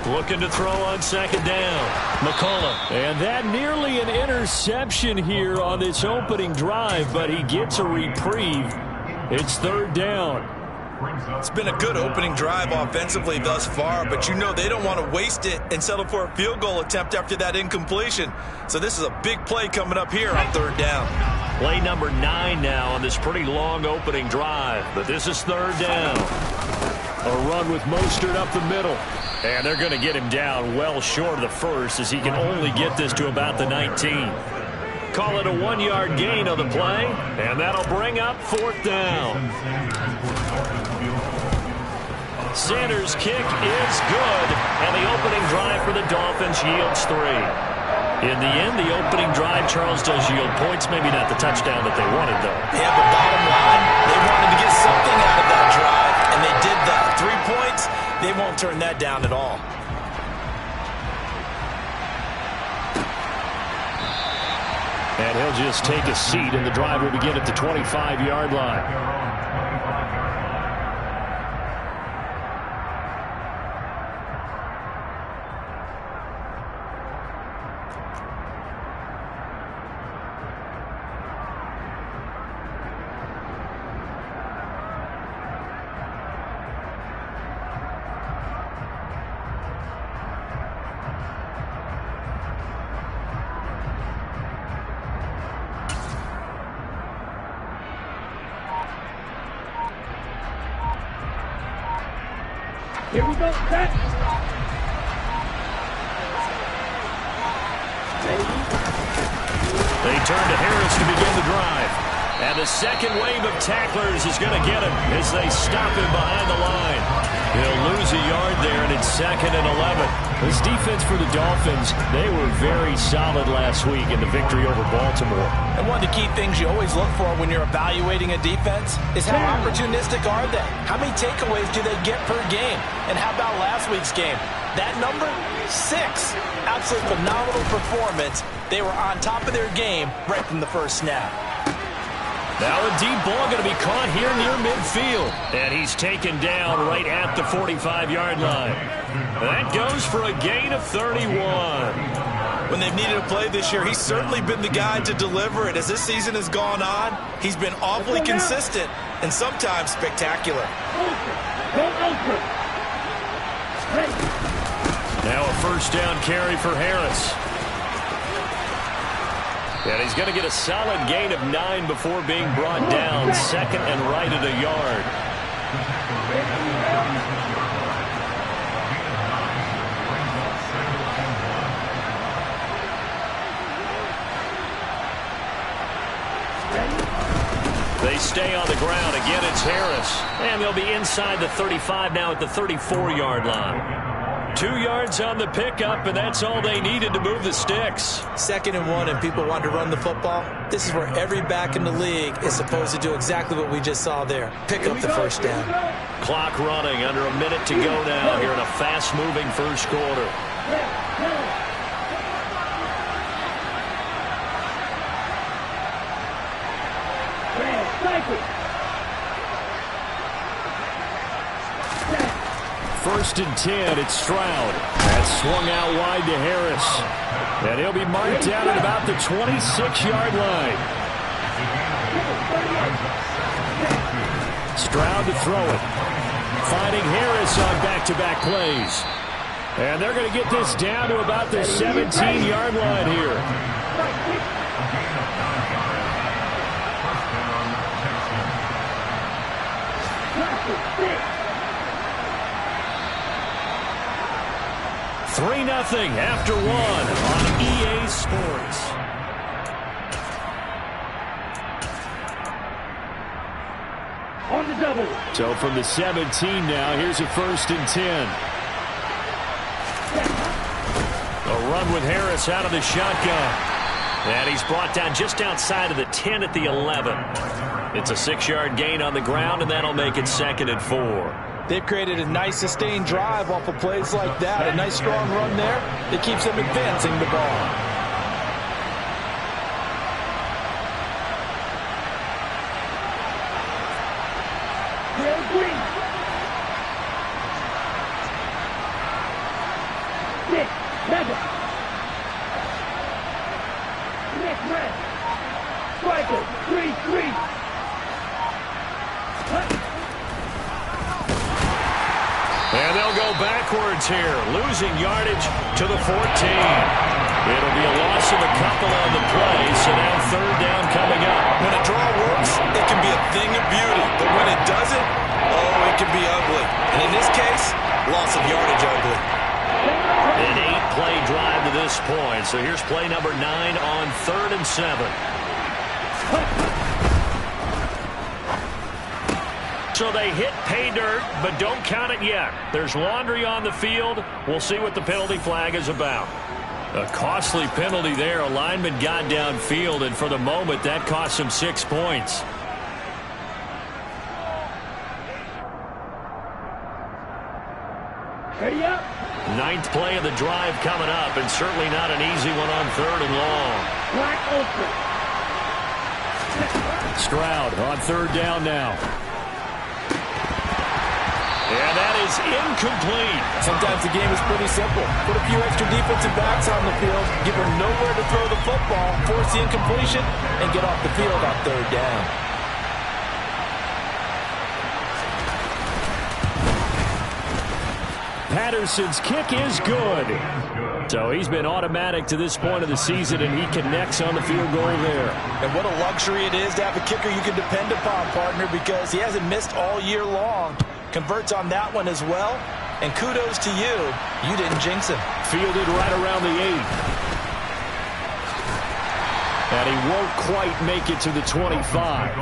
Looking to throw on second down. McCullough. And that nearly an interception here on this opening drive, but he gets a reprieve. It's third down. It's been a good opening drive offensively thus far, but you know they don't want to waste it and settle for a field goal attempt after that incompletion. So this is a big play coming up here on third down. Play number 9 now on this pretty long opening drive, but this is third down. A run with Mostert up the middle. And they're going to get him down well short of the first as he can only get this to about the 19. Call it a 1-yard gain on the play, and that'll bring up fourth down. Sanders' kick is good, and the opening drive for the Dolphins yields 3. In the end, the opening drive, Charles, does yield points. Maybe not the touchdown that they wanted, though. Yeah, but bottom line, they wanted to get something out of that drive, and they did that. 3 points, they won't turn that down at all. And he'll just take a seat, and the drive will begin at the 25-yard line. Here we go, set. They turn to Harris to begin the drive. And the second wave of tacklers is going to get him as they stop him behind the line. He'll lose a yard there, and it's 2nd and 11. This defense for the Dolphins, they were very solid last week in the victory over Baltimore. And one of the key things you always look for when you're evaluating a defense is how opportunistic are they? How many takeaways do they get per game? And how about last week's game? That number, 6. Absolutely phenomenal performance. They were on top of their game right from the first snap. Now a deep ball going to be caught here near midfield. And he's taken down right at the 45-yard line. That goes for a gain of 31. When they've needed a play this year, he's certainly been the guy to deliver it. As this season has gone on, he's been awfully consistent and sometimes spectacular. Now a first down carry for Harris. And he's going to get a solid gain of 9 before being brought down. 2nd and right at a yard. They stay on the ground. Again, it's Harris. And they'll be inside the 35 now at the 34-yard line. 2 yards on the pickup, and that's all they needed to move the sticks. 2nd and 1, and people want to run the football. This is where every back in the league is supposed to do exactly what we just saw there. Pick up the first down. Clock running, under a minute to go now here in a fast-moving first quarter. First and 10, it's Stroud. That's swung out wide to Harris. And he'll be marked down at about the 26-yard line. Stroud to throw it. Finding Harris on back-to-back plays. And they're going to get this down to about the 17-yard line here. 3-0 after 1 on EA Sports. On the double. So from the 17 now, here's a first and 10. A run with Harris out of the shotgun. And he's brought down just outside of the 10 at the 11. It's a 6-yard gain on the ground, and that'll make it 2nd and 4. They've created a nice sustained drive off of plays like that. A nice strong run there that keeps them advancing the ball. 6, 7. Next round. Striker, 3-3. And they'll go backwards here, losing yardage to the 14. It'll be a loss of a couple on the play, so now third down coming up. When a draw works, it can be a thing of beauty. But when it doesn't, oh, it can be ugly. And in this case, loss of yardage ugly. An 8-play drive to this point. So here's play number 9 on 3rd and 7. So they hit pay dirt, but don't count it yet. There's laundry on the field. We'll see what the penalty flag is about. A costly penalty there. A lineman got downfield, and for the moment, that cost him 6 points. Ready up. 9th play of the drive coming up, and certainly not an easy one on 3rd and long. Black open. Stroud on 3rd down now. And that is incomplete. Sometimes the game is pretty simple. Put a few extra defensive backs on the field, give them nowhere to throw the football, force the incompletion, and get off the field on 3rd down. Patterson's kick is good. So he's been automatic to this point of the season, and he connects on the field goal there. And what a luxury it is to have a kicker you can depend upon, partner, because he hasn't missed all year long. Converts on that one as well. And kudos to you. You didn't jinx him. Fielded right around the 8. And he won't quite make it to the 25.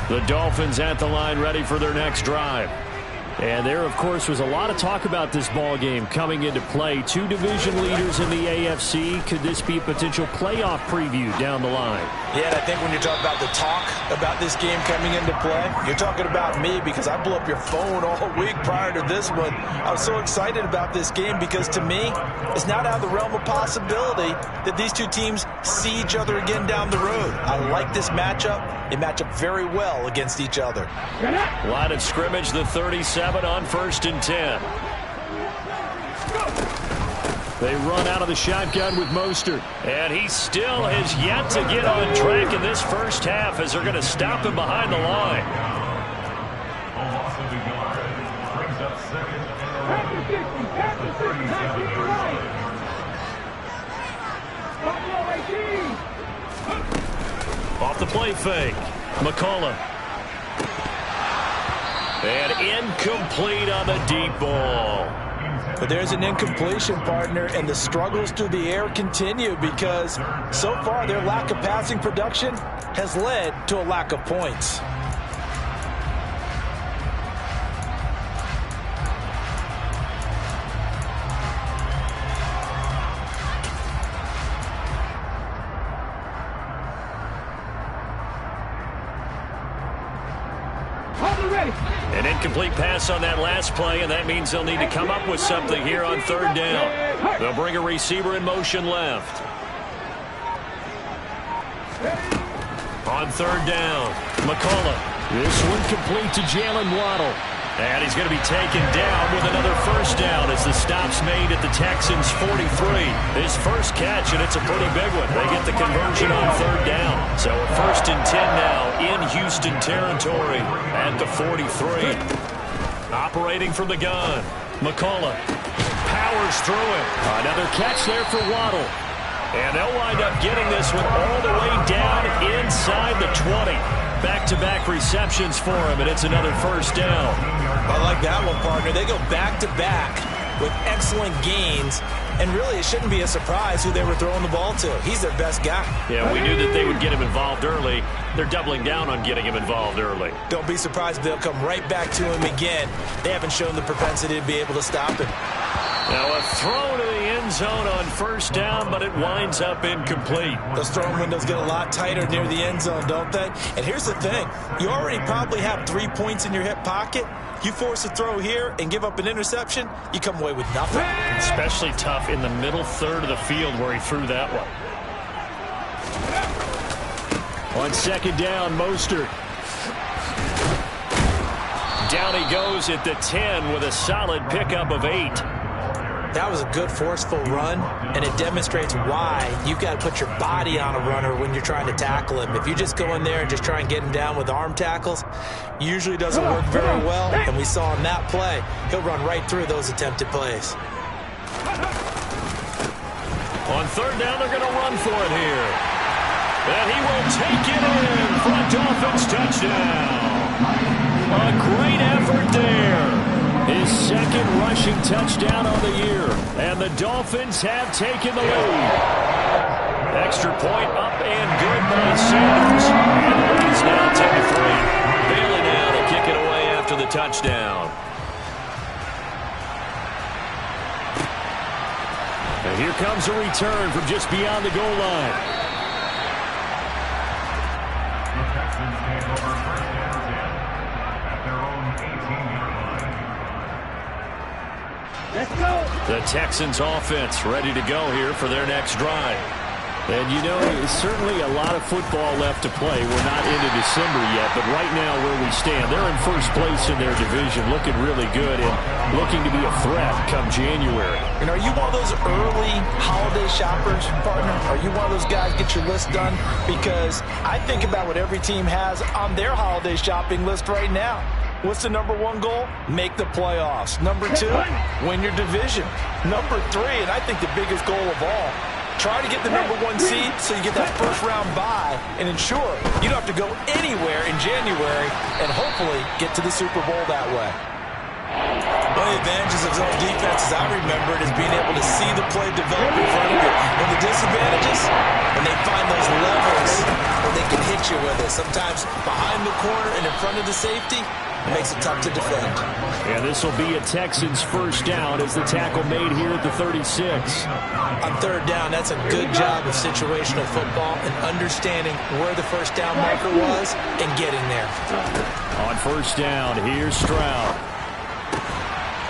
The Dolphins at the line, ready for their next drive. And there, of course, was a lot of talk about this ball game coming into play. 2 division leaders in the AFC. Could this be a potential playoff preview down the line? Yeah, and I think when you're talking about the talk about this game coming into play, you're talking about me, because I blew up your phone all week prior to this one. I was so excited about this game because, to me, it's not out of the realm of possibility that these two teams see each other again down the road. I like this matchup. They match up very well against each other. Line of scrimmage, the 37 on 1st and 10. They run out of the shotgun with Mostert. And he still has yet to get on track in this first half as they're going to stop him behind the line. Off the play fake. McCullough. And incomplete on the deep ball. But there's an incompletion, partner, and the struggles through the air continue because so far their lack of passing production has led to a lack of points. An incomplete pass on that last play, and that means they'll need to come up with something here on 3rd down. They'll bring a receiver in motion left. On 3rd down, McCullough. This one complete to Jalen Waddle. And he's going to be taken down with another first down as the stop's made at the Texans' 43. His first catch, and it's a pretty big one. They get the conversion on 3rd down. So a 1st and 10 now in Houston territory at the 43. Operating from the gun, McCullough powers through it. Another catch there for Waddle. And they'll wind up getting this one all the way down inside the 20. Back-to-back receptions for him, and it's another first down. I like that one, partner. They go back-to-back with excellent gains, and really it shouldn't be a surprise who they were throwing the ball to. He's their best guy. Yeah, we knew that they would get him involved early. They're doubling down on getting him involved early. Don't be surprised if they'll come right back to him again. They haven't shown the propensity to be able to stop him. Now a throw to the end zone on 1st down, but it winds up incomplete. Those throwing windows get a lot tighter near the end zone, don't they? And here's the thing. You already probably have 3 points in your hip pocket. You force a throw here and give up an interception, you come away with nothing. Especially tough in the middle third of the field where he threw that one. On second down, Mostert. Down he goes at the 10 with a solid pickup of 8. That was a good forceful run, and it demonstrates why you've got to put your body on a runner when you're trying to tackle him. If you just go in there and just try and get him down with arm tackles, usually doesn't work very well, and we saw in that play, he'll run right through those attempted plays. On third down, they're going to run for it here. And he will take it in for a Dolphins touchdown. A great effort there. His second rushing touchdown on the year. And the Dolphins have taken the lead. Extra point up and good by Sanders. And the lead is now 10-3. Bailey now to kick it away after the touchdown. And here comes a return from just beyond the goal line. Let's go. The Texans offense ready to go here for their next drive. And you know, certainly a lot of football left to play. We're not into December yet, but right now where we stand, they're in first place in their division, looking really good and looking to be a threat come January. And are you one of those early holiday shoppers, partner? Are you one of those guys get your list done? Because I think about what every team has on their holiday shopping list right now. What's the number one goal? Make the playoffs. Number 2, win your division. Number 3, and I think the biggest goal of all, try to get the number 1 seed so you get that first round bye and ensure you don't have to go anywhere in January and hopefully get to the Super Bowl that way. One of the advantages of zone defense, as I remember it, is being able to see the play develop in front of you. And the disadvantages, when they find those levels where they can hit you with it, sometimes behind the corner and in front of the safety, it makes it tough to defend. And this will be a Texans first down as the tackle made here at the 36. On third down, that's a good job of situational football and understanding where the first down marker was and getting there. On first down, here's Stroud.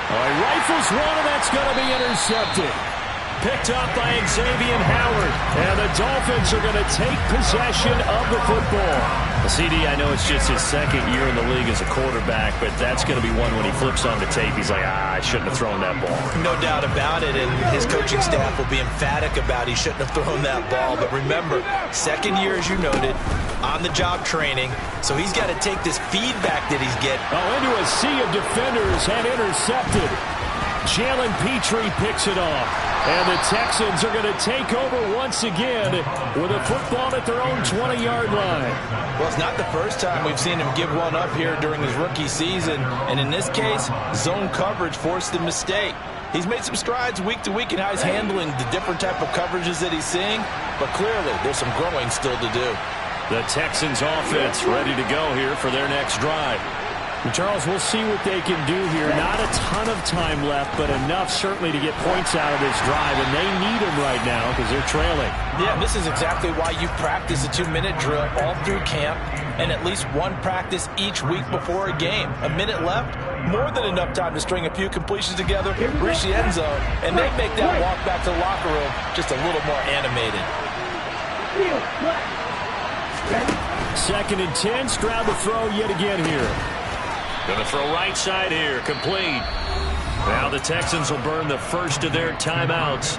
He rifles one, and that's going to be intercepted. Picked up by Xavier Howard. And the Dolphins are going to take possession of the football. CD, I know it's just his second year in the league as a quarterback, but that's going to be one when he flips on the tape. He's like, I shouldn't have thrown that ball. No doubt about it, and his coaching staff will be emphatic about he shouldn't have thrown that ball. But remember, second year, as you noted, on-the-job training, so he's got to take this feedback that he's getting. Into a sea of defenders and intercepted. Jalen Petrie picks it off. And the Texans are going to take over once again with a football at their own 20-yard line. Well, it's not the first time we've seen him give one up here during his rookie season. And in this case, zone coverage forced the mistake. He's made some strides week to week in how he's handling the different type of coverages that he's seeing. But clearly, there's some growing still to do. The Texans offense ready to go here for their next drive. And Charles, we'll see what they can do here. Not a ton of time left, but enough certainly to get points out of this drive, and they need them right now because they're trailing. Yeah, and this is exactly why you practice a 2-minute drill all through camp and at least one practice each week before a game. A minute left, more than enough time to string a few completions together, reach the end zone, and they make that walk back to the locker room just a little more animated. Second and 10, Stroud to throw yet again here. Going to throw right side here, complete. Now the Texans will burn the first of their timeouts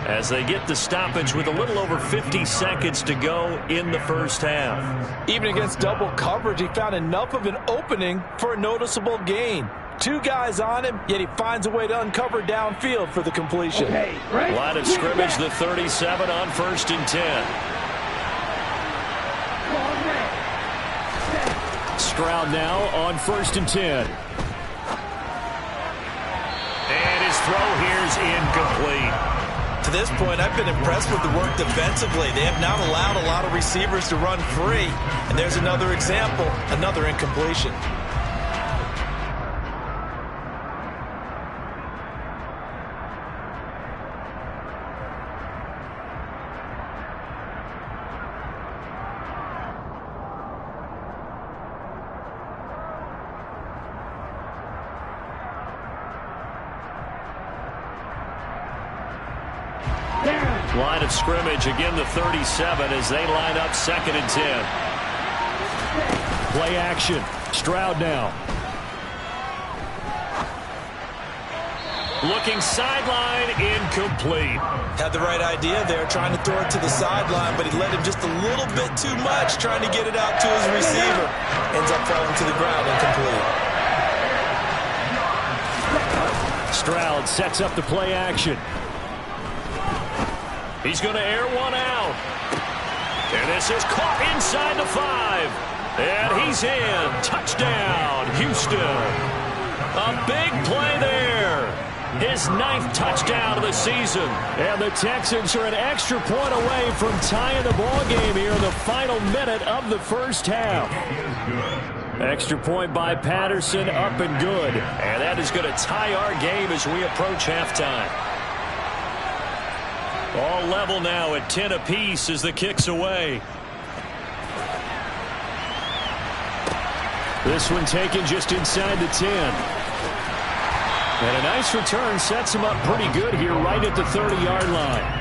as they get the stoppage with a little over 50 seconds to go in the first half. Even against double coverage, he found enough of an opening for a noticeable gain. 2 guys on him, yet he finds a way to uncover downfield for the completion. Okay, right. Line of scrimmage, the 37 on first and 10. Stroud now on first and 10. And his throw here's incomplete. To this point, I've been impressed with the work defensively. They have not allowed a lot of receivers to run free. And there's another example, another incompletion. Line of scrimmage, again the 37 as they line up 2nd and 10. Play action. Stroud now. Looking sideline, incomplete. Had the right idea there, trying to throw it to the sideline, but he led him just a little bit too much, trying to get it out to his receiver. Ends up falling to the ground, incomplete. Stroud sets up the play action. He's going to air one out. And this is caught inside the 5. And he's in. Touchdown, Houston. A big play there. His 9th touchdown of the season. And the Texans are an extra point away from tying the ball game here in the final minute of the first half. Extra point by Patterson, up and good. And that is going to tie our game as we approach halftime. All level now at 10 apiece as the kick's away. This one taken just inside the 10. And a nice return sets him up pretty good here right at the 30-yard line.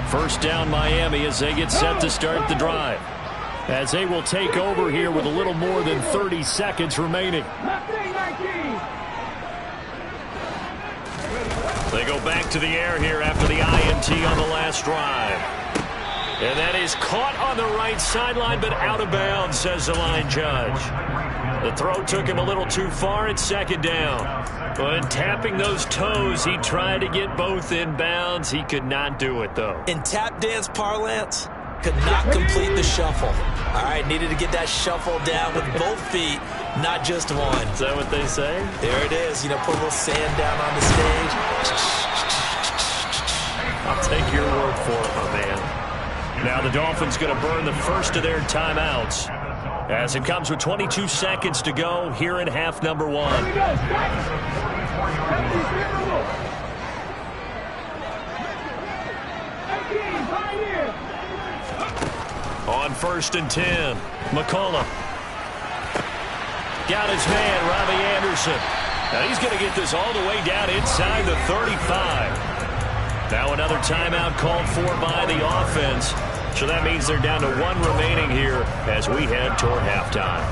First down Miami as they get set to start the drive. As they will take over here with a little more than 30 seconds remaining. They go back to the air here after the INT on the last drive. And that is caught on the right sideline, but out of bounds, says the line judge. The throw took him a little too far at 2nd down. But tapping those toes, he tried to get both in bounds. He could not do it, though. In tap dance parlance, could not complete the shuffle. All right, needed to get that shuffle down with both feet, not just one. Is that what they say? There it is. You know, put a little sand down on the stage. I'll take your word for it, my man. Now the Dolphins going to burn the first of their timeouts as it comes with 22 seconds to go here in half number 1. On 1st and 10, McCollum. Got his man, Robbie Anderson. Now he's going to get this all the way down inside the 35. Now another timeout called for by the offense. So that means they're down to 1 remaining here as we head toward halftime.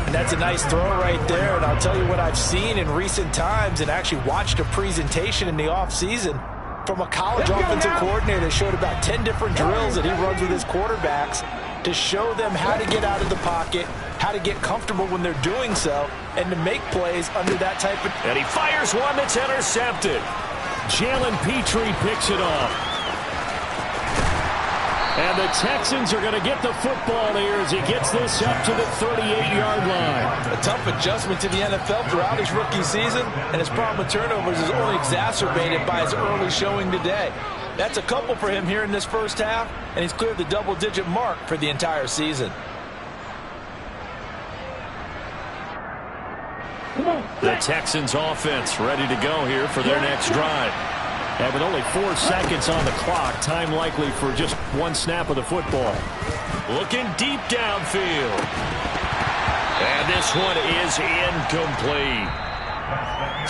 And that's a nice throw right there. And I'll tell you what I've seen in recent times and actually watched a presentation in the offseason from a college offensive coordinator that showed about 10 different drills that he runs with his quarterbacks to show them how to get out of the pocket, how to get comfortable when they're doing so, and to make plays under that type of... And he fires one that's intercepted. Jalen Petrie picks it off. And the Texans are going to get the football here as he gets this up to the 38-yard line. A tough adjustment to the NFL throughout his rookie season, and his problem with turnovers is only exacerbated by his early showing today. That's a couple for him here in this first half, and he's cleared the double-digit mark for the entire season. The Texans offense ready to go here for their next drive. And with only 4 seconds on the clock, time likely for just 1 snap of the football. Looking deep downfield. And this one is incomplete.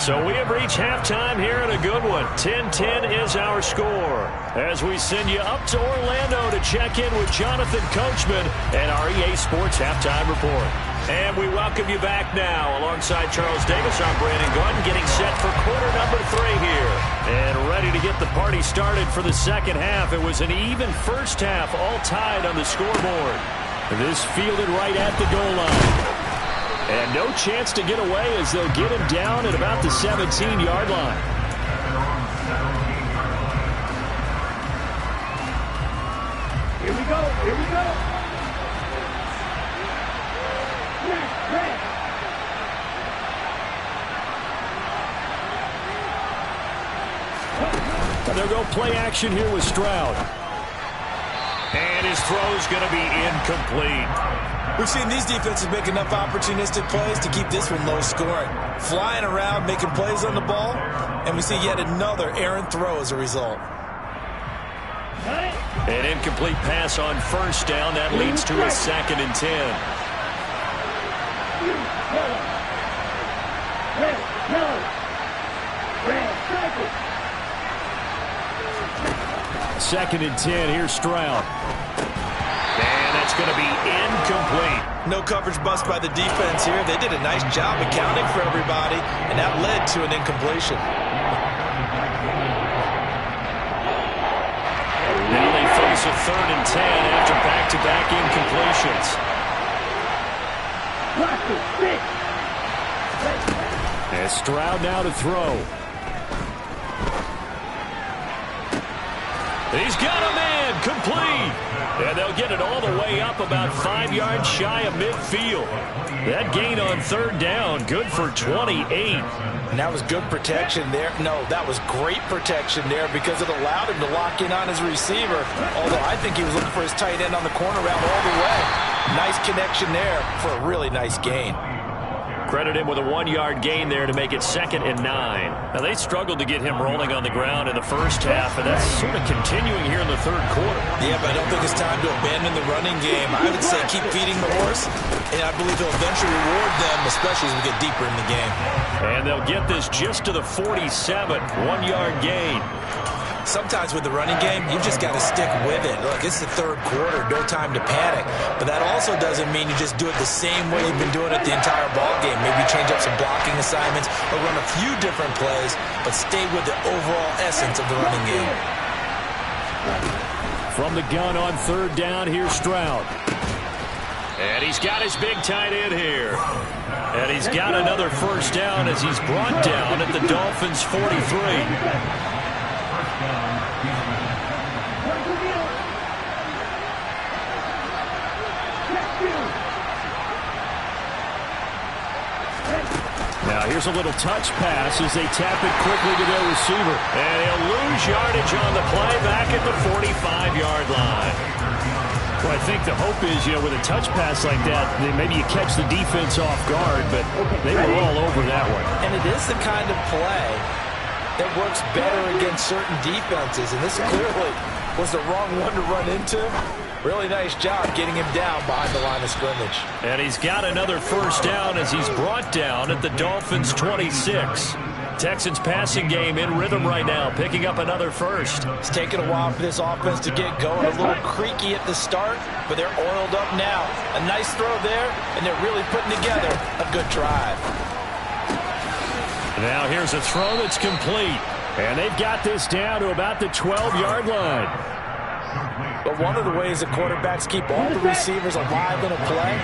So we have reached halftime here in a good one. 10-10 is our score. As we send you up to Orlando to check in with Jonathan Coachman and our EA Sports Halftime Report. And we welcome you back now. Alongside Charles Davis, I'm Brandon Gordon, getting set for quarter number 3 here. And ready to get the party started for the second half. It was an even first half, all tied on the scoreboard. This fielded right at the goal line. And no chance to get away as they'll get him down at about the 17-yard line. Here we go. Here we go. And they'll go play action here with Stroud. And his throw's going to be incomplete. We've seen these defenses make enough opportunistic plays to keep this one low scoring. Flying around, making plays on the ball, and we see yet another errant throw as a result. Cut it. An incomplete pass on first down. That leads to a 2nd and 10. Second and 10. Here's Stroud. And that's going to be incomplete. No coverage bust by the defense here. They did a nice job accounting for everybody, and that led to an incompletion. Now they face a 3rd and 10 after back-to-back incompletions. And Stroud now to throw. He's got a man, complete. And they'll get it all the way up about 5 yards shy of midfield. That gain on 3rd down, good for 28. And that was good protection there. No, that was great protection there because it allowed him to lock in on his receiver. Although I think he was looking for his tight end on the corner route all the way. Nice connection there for a really nice gain. Credit him with a 1-yard gain there to make it 2nd and 9. Now, they struggled to get him rolling on the ground in the first half, and that's sort of continuing here in the 3rd quarter. Yeah, but I don't think it's time to abandon the running game. I would say keep feeding the horse, and I believe he'll eventually reward them, especially as we get deeper in the game. And they'll get this just to the 47, 1-yard gain. Sometimes with the running game, you just got to stick with it. Look, it's the 3rd quarter, no time to panic. But that also doesn't mean you just do it the same way you've been doing it the entire ball game. Maybe change up some blocking assignments or run a few different plays, but stay with the overall essence of the running game. From the gun on 3rd down, here's Stroud. And he's got his big tight end here. And he's got another 1st down as he's brought down at the Dolphins' 43. Now here's a little touch pass as they tap it quickly to their receiver. And he'll lose yardage on the play back at the 45-yard line. Well, I think the hope is, with a touch pass like that, maybe you catch the defense off guard, but they were all over that one. And it is the kind of play that works better against certain defenses, and this clearly was the wrong one to run into. Really nice job getting him down behind the line of scrimmage. And he's got another 1st down as he's brought down at the Dolphins' 26. Texans passing game in rhythm right now, picking up another 1st. It's taken a while for this offense to get going. A little creaky at the start, but they're oiled up now. A nice throw there, and they're really putting together a good drive. Now here's a throw that's complete. And they've got this down to about the 12-yard line. But one of the ways that quarterbacks keep all the receivers alive in a play,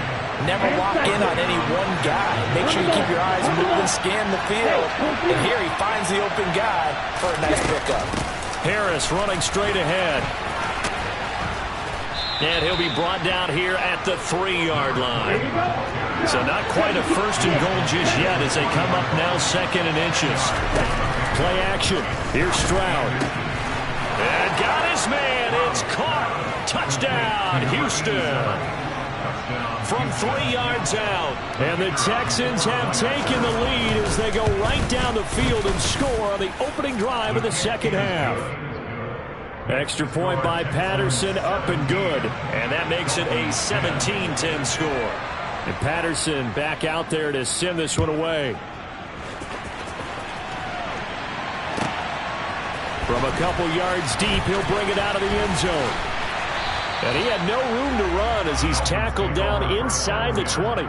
never lock in on any one guy. Make sure you keep your eyes moving, scan the field. And here he finds the open guy for a nice pickup. Harris running straight ahead. And he'll be brought down here at the 3-yard line. So not quite a 1st and goal just yet as they come up now 2nd and inches. Play action. Here's Stroud. And got his man. It's caught. Touchdown, Houston. From 3 yards out. And the Texans have taken the lead as they go right down the field and score on the opening drive of the 2nd half. Extra point by Patterson, up and good. And that makes it a 17-10 score. And Patterson back out there to send this one away. From a couple yards deep, he'll bring it out of the end zone. And he had no room to run as he's tackled down inside the 20.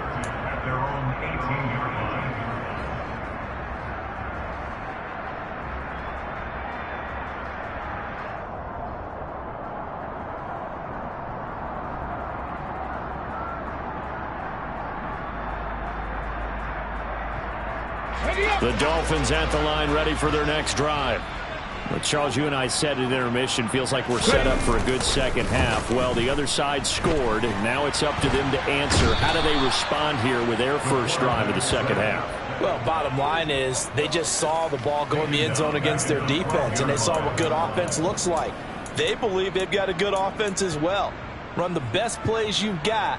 The Dolphins at the line, ready for their next drive. Well, Charles, you and I said at intermission, feels like we're set up for a good 2nd half. Well, the other side scored, and now it's up to them to answer. How do they respond here with their first drive of the 2nd half? Well, bottom line is they just saw the ball go in the end zone against their defense, and they saw what good offense looks like. They believe they've got a good offense as well. Run the best plays you've got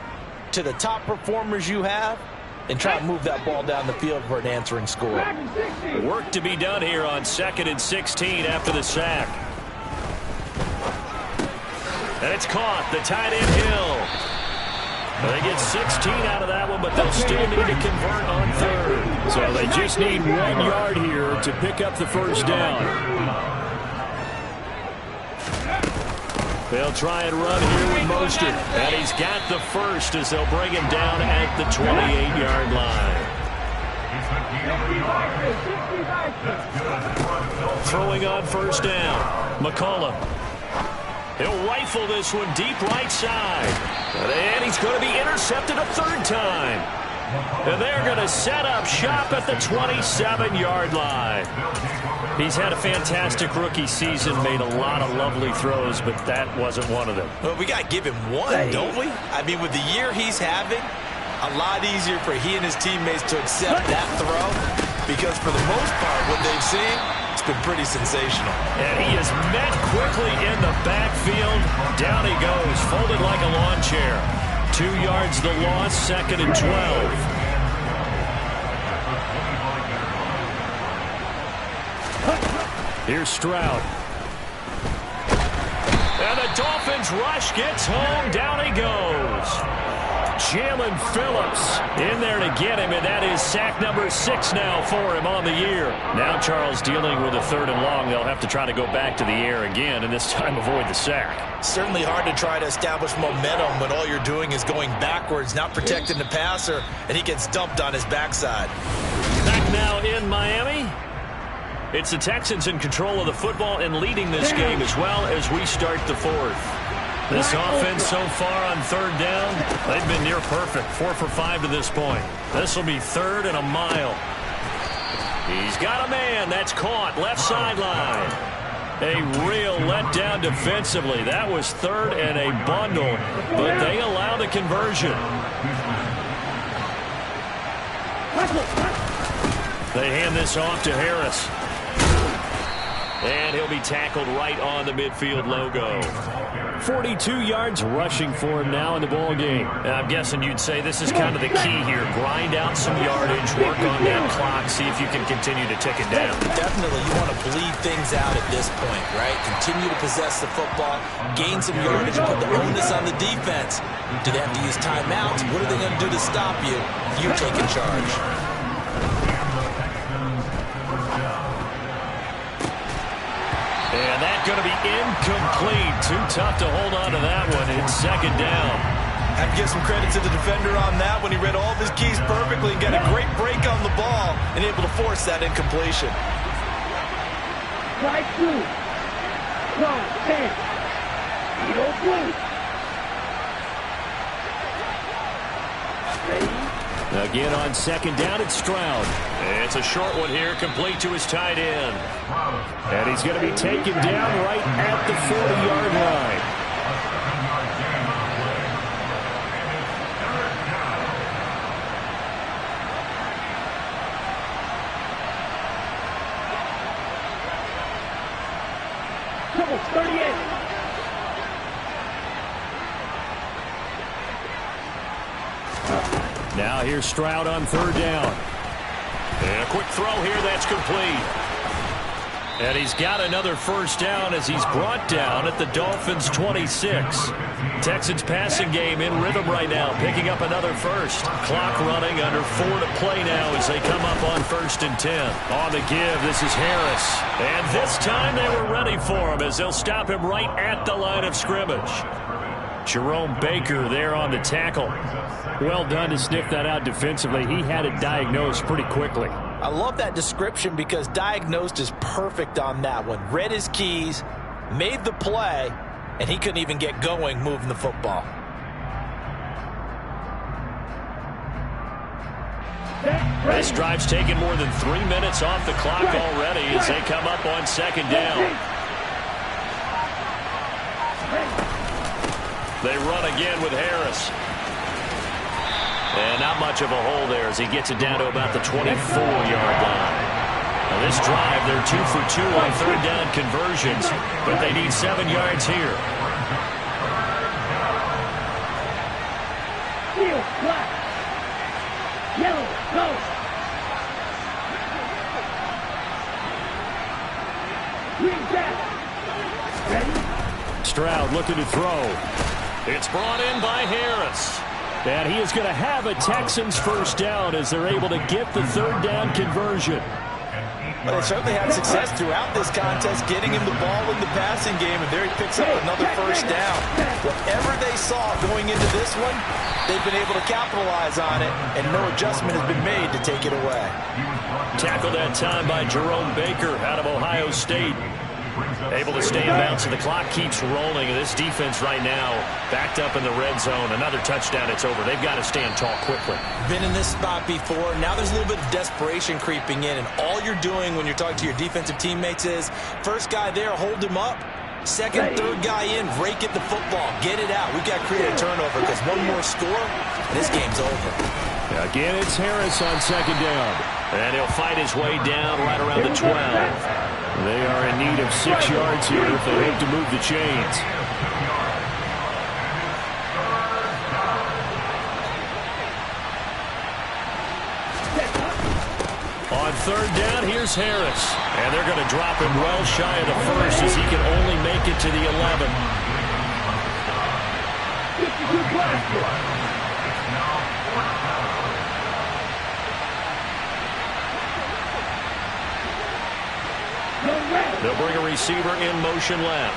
to the top performers you have, and try to move that ball down the field for an answering score. Work to be done here on 2nd and 16 after the sack. And it's caught. The tight end Hill. They get 16 out of that one, but they'll still need to convert on third. So they just need 1 yard here to pick up the first down. They'll try and run here with Mostert. And he's got the first as they'll bring him down at the 28-yard line. Throwing on first down. McCollum. He'll rifle this one deep right side. And he's going to be intercepted a third time. And they're going to set up shop at the 27-yard line. He's had a fantastic rookie season, made a lot of lovely throws, but that wasn't one of them. Well, we got to give him one, don't we? I mean, with the year he's having, a lot easier for he and his teammates to accept that throw, because for the most part, what they've seen, it's been pretty sensational. And he is met quickly in the backfield. Down he goes, folded like a lawn chair. 2 yards the loss, 2nd and 12. Here's Stroud. And the Dolphins rush gets home. Down he goes. Jalen Phillips in there to get him, and that is sack number 6 now for him on the year. Now Charles dealing with a 3rd and long. They'll have to try to go back to the air again, and this time avoid the sack. Certainly hard to try to establish momentum when all you're doing is going backwards, not protecting the passer, and he gets dumped on his backside. Back now in Miami. It's the Texans in control of the football and leading this game as well as we start the 4th. This offense so far on 3rd down, they've been near perfect. 4 for 5 to this point. This will be 3rd and a mile. He's got a man. That's caught. Left sideline. A real letdown defensively. That was 3rd and a bundle, but they allow the conversion. They hand this off to Harris. And he'll be tackled right on the midfield logo. 42 yards rushing for him now in the ball game. And I'm guessing you'd say this is kind of the key here. Grind out some yardage, work on that clock, see if you can continue to tick it down. Definitely, you want to bleed things out at this point, right? Continue to possess the football, gain some yardage, and put the onus on the defense. Do they have to use timeouts? What are they going to do to stop you? You taking charge. And that's going to be incomplete. Too tough to hold on to that one. It's 2nd down. I have to give some credit to the defender on that when he read all of his keys perfectly and got a great break on the ball and able to force that incompletion. Strike 2. 10. Again on 2nd down, it's Stroud. It's a short one here, complete to his tight end. And he's going to be taken down right at the 40-yard line. Double 38. Now here's Stroud on 3rd down. And a quick throw here, that's complete. And he's got another first down as he's brought down at the Dolphins' 26. Texans passing game in rhythm right now, picking up another first. Clock running, under 4 to play now as they come up on 1st and 10. On the give, this is Harris. And this time they were ready for him as they'll stop him right at the line of scrimmage. Jerome Baker there on the tackle. Well done to sniff that out defensively. He had it diagnosed pretty quickly. I love that description because diagnosed is perfect on that one. Read his keys, made the play, and he couldn't even get going moving the football. This drive's taken more than 3 minutes off the clock already as they come up on 2nd down. They run again with Harris. And not much of a hole there as he gets it down to about the 24-yard line. Now this drive, they're 2 for 2 on 3rd down conversions, but they need 7 yards here. Field, black. Yellow, go. Green, back. Ready? Stroud looking to throw. It's brought in by Harris. And he is going to have a Texans first down as they're able to get the third down conversion. Well, they certainly had success throughout this contest, getting him the ball in the passing game, and there he picks up another first down. Whatever they saw going into this one, they've been able to capitalize on it, and no adjustment has been made to take it away. Tackled that time by Jerome Baker out of Ohio State. Able to stay in bounds, and the clock keeps rolling. And this defense right now backed up in the red zone. Another touchdown, it's over. They've got to stand tall quickly. Been in this spot before. Now there's a little bit of desperation creeping in, and all you're doing when you're talking to your defensive teammates is first guy there, hold him up. Second, third guy in, rake at the football. Get it out. We've got to create a turnover because one more score, and this game's over. Again, it's Harris on second down. And he'll fight his way down right around the 12. They are in need of 6 yards here if they hope to move the chains. On third down, here's Harris. And they're going to drop him well shy of the first as he can only make it to the 11. 52 blocks. They'll bring a receiver in motion left.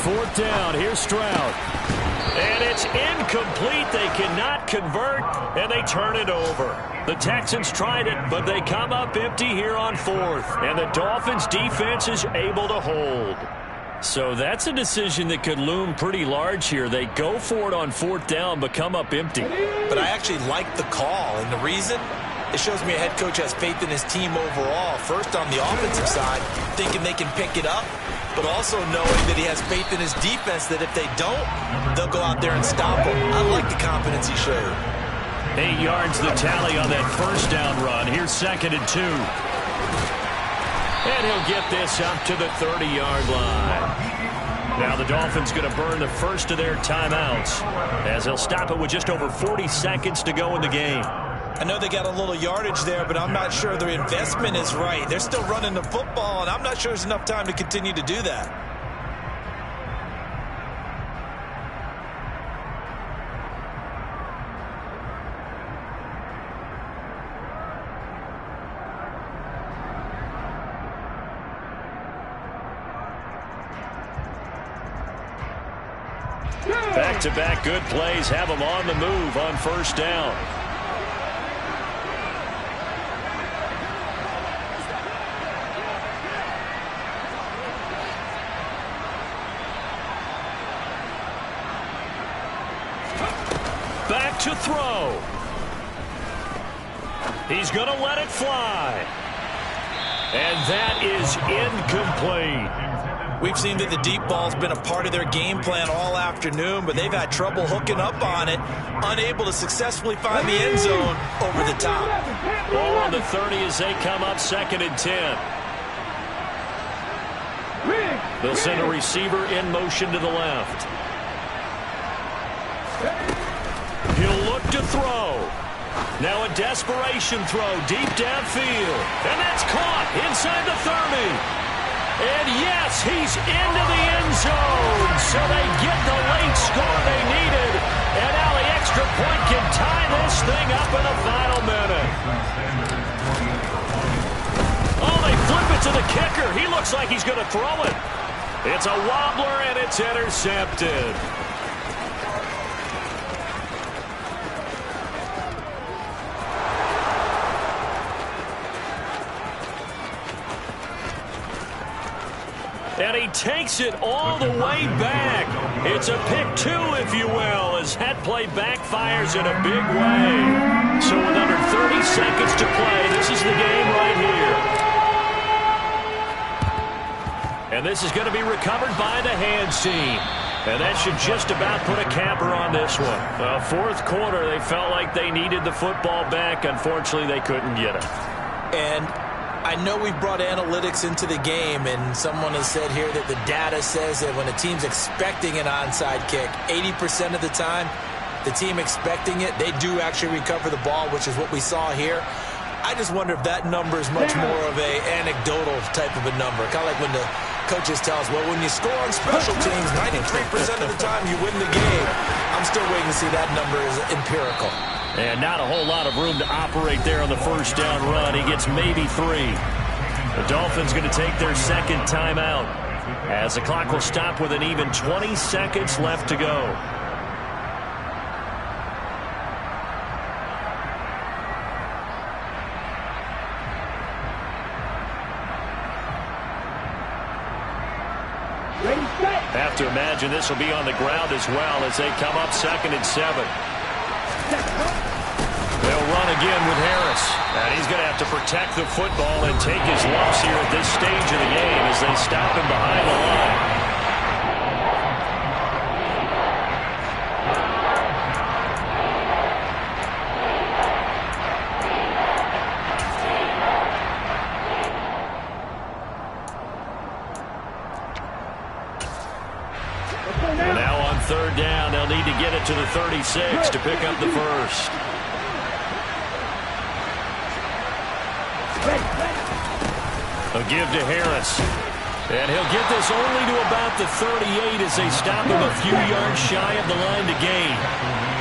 Fourth down. Here's Stroud. And it's incomplete. They cannot convert, and they turn it over. The Texans tried it, but they come up empty here on fourth. And the Dolphins' defense is able to hold. So that's a decision that could loom pretty large here. They go for it on fourth down, but come up empty. But I actually like the call, and the reason? It shows me a head coach has faith in his team overall. First on the offensive side, thinking they can pick it up, but also knowing that he has faith in his defense that if they don't, they'll go out there and stop them. I like the confidence he showed. 8 yards the tally on that first down run. Here's 2nd and 2. And he'll get this up to the 30-yard line. Now the Dolphins going to burn the first of their timeouts as they'll stop it with just over 40 seconds to go in the game. I know they got a little yardage there, but I'm not sure their investment is right. They're still running the football, and I'm not sure there's enough time to continue to do that. Back-to-back good plays have them on the move on first down. Back to throw. He's going to let it fly. And that is incomplete. We've seen that the deep ball's been a part of their game plan all afternoon, but they've had trouble hooking up on it, unable to successfully find the end zone over the top. Ball on the 30 as they come up 2nd and 10. They'll send a receiver in motion to the left. He'll look to throw. Now a desperation throw deep downfield. And that's caught inside the 30. And yes, he's into the end zone. So they get the late score they needed. And now the extra point can tie this thing up in the final minute. Oh, they flip it to the kicker. He looks like he's going to throw it. It's a wobbler, and it's intercepted. And he takes it all the way back. It's a pick two, if you will, as that play backfires in a big way. So with under 30 seconds to play, this is the game right here. And this is going to be recovered by the hands team. And that should just about put a capper on this one. Fourth quarter, they felt like they needed the football back. Unfortunately, they couldn't get it. And I know we brought analytics into the game, and someone has said here that the data says that when a team's expecting an onside kick, 80% of the time, the team expecting it, they do actually recover the ball, which is what we saw here. I just wonder if that number is much more of a anecdotal type of a number. Kind of like when the coaches tell us, well, when you score on special teams, 93% of the time you win the game. I'm still waiting to see that number is empirical. And not a whole lot of room to operate there on the first down run. He gets maybe 3. The Dolphins going to take their second timeout as the clock will stop with an even 20 seconds left to go. Have to imagine this will be on the ground as well as they come up 2nd and 7. They'll run again with Harris. And he's going to have to protect the football and take his lumps here at this stage of the game as they stop him behind the line. And now on 3rd down, they'll need to get it to the 36 to pick up the first. A give to Harris. And he'll get this only to about the 38 as they stop him a few yards shy of the line to gain.